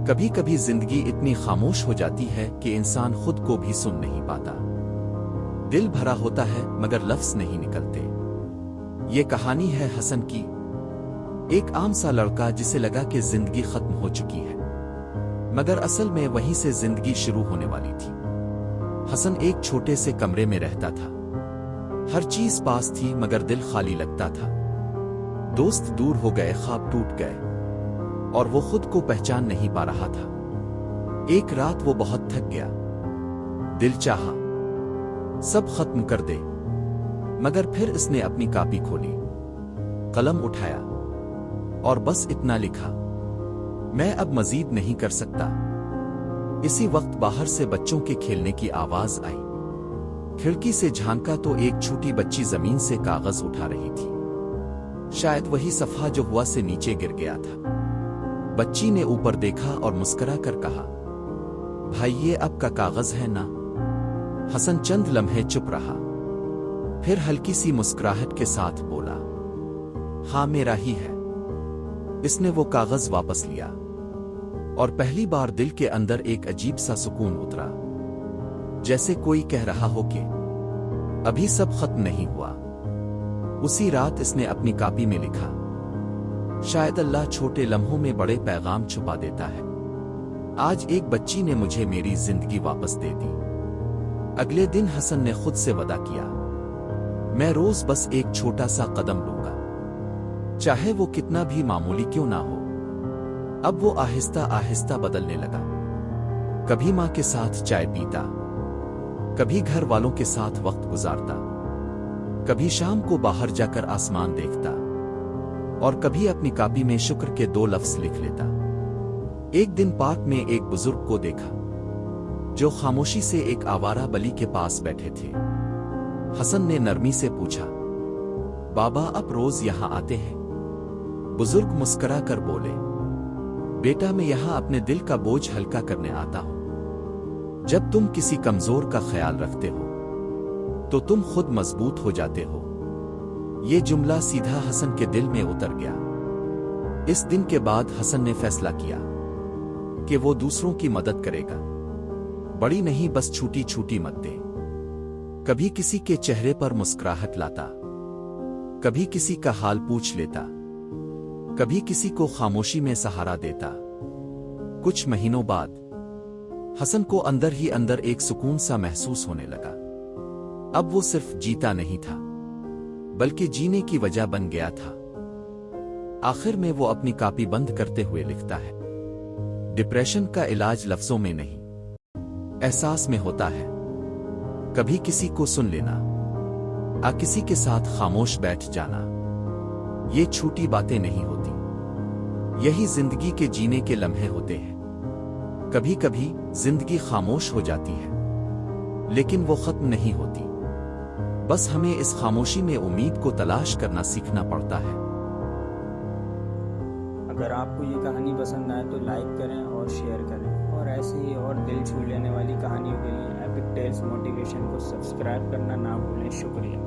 کبھی کبھی زندگی اتنی خاموش ہو جاتی ہے کہ انسان خود کو بھی سن نہیں پاتا۔ دل بھرا ہوتا ہے مگر لفظ نہیں نکلتے۔ یہ کہانی ہے حسن کی، ایک عام سا لڑکا جسے لگا کہ زندگی ختم ہو چکی ہے، مگر اصل میں وہیں سے زندگی شروع ہونے والی تھی۔ حسن ایک چھوٹے سے کمرے میں رہتا تھا، ہر چیز پاس تھی مگر دل خالی لگتا تھا۔ دوست دور ہو گئے، خواب ٹوٹ گئے، اور وہ خود کو پہچان نہیں پا رہا تھا۔ ایک رات وہ بہت تھک گیا، دل چاہا سب ختم کر دے، مگر پھر اس نے اپنی کاپی کھولی، قلم اٹھایا اور بس اتنا لکھا، میں اب مزید نہیں کر سکتا۔ اسی وقت باہر سے بچوں کے کھیلنے کی آواز آئی۔ کھڑکی سے جھانکا تو ایک چھوٹی بچی زمین سے کاغذ اٹھا رہی تھی، شاید وہی صفحہ جو ہوا سے نیچے گر گیا تھا۔ بچی نے اوپر دیکھا اور مسکرا کر کہا، بھائی یہ اب کا کاغذ ہے نا؟ حسن چند لمحے چپ رہا، پھر ہلکی سی مسکراہٹ کے ساتھ بولا، ہاں میرا ہی ہے۔ اس نے وہ کاغذ واپس لیا، اور پہلی بار دل کے اندر ایک عجیب سا سکون اترا، جیسے کوئی کہہ رہا ہو کہ ابھی سب ختم نہیں ہوا۔ اسی رات اس نے اپنی کاپی میں لکھا، شاید اللہ چھوٹے لمحوں میں بڑے پیغام چھپا دیتا ہے۔ آج ایک بچی نے مجھے میری زندگی واپس دے دی۔ اگلے دن حسن نے خود سے وعدہ کیا، میں روز بس ایک چھوٹا سا قدم لوں گا، چاہے وہ کتنا بھی معمولی کیوں نہ ہو۔ اب وہ آہستہ آہستہ بدلنے لگا، کبھی ماں کے ساتھ چائے پیتا، کبھی گھر والوں کے ساتھ وقت گزارتا، کبھی شام کو باہر جا کر آسمان دیکھتا، اور کبھی اپنی کاپی میں شکر کے 2 لفظ لکھ لیتا۔ ایک دن پارک میں ایک بزرگ کو دیکھا جو خاموشی سے ایک آوارہ بلی کے پاس بیٹھے تھے۔ حسن نے نرمی سے پوچھا، بابا آپ روز یہاں آتے ہیں؟ بزرگ مسکرا کر بولے، بیٹا میں یہاں اپنے دل کا بوجھ ہلکا کرنے آتا ہوں۔ جب تم کسی کمزور کا خیال رکھتے ہو تو تم خود مضبوط ہو جاتے ہو۔ یہ جملہ سیدھا حسن کے دل میں اتر گیا۔ اس دن کے بعد حسن نے فیصلہ کیا کہ وہ دوسروں کی مدد کرے گا، بڑی نہیں بس چھوٹی چھوٹی مددیں۔ کبھی کسی کے چہرے پر مسکراہٹ لاتا، کبھی کسی کا حال پوچھ لیتا، کبھی کسی کو خاموشی میں سہارا دیتا۔ کچھ مہینوں بعد حسن کو اندر ہی اندر ایک سکون سا محسوس ہونے لگا۔ اب وہ صرف جیتا نہیں تھا بلکہ جینے کی وجہ بن گیا تھا۔ آخر میں وہ اپنی کاپی بند کرتے ہوئے لکھتا ہے، ڈپریشن کا علاج لفظوں میں نہیں، احساس میں ہوتا ہے۔ کبھی کسی کو سن لینا، کسی کے ساتھ خاموش بیٹھ جانا، یہ چھوٹی باتیں نہیں ہوتی، یہی زندگی کے جینے کے لمحے ہوتے ہیں۔ کبھی کبھی زندگی خاموش ہو جاتی ہے لیکن وہ ختم نہیں ہوتی، بس ہمیں اس خاموشی میں امید کو تلاش کرنا سیکھنا پڑتا ہے۔ اگر آپ کو یہ کہانی پسند آئے تو لائک کریں اور شیئر کریں، اور ایسے ہی اور دل چھو لینے والی کہانیوں کے لیے ایپک ٹیلز موٹیویشن کو سبسکرائب کرنا نہ بھولیں۔ شکریہ۔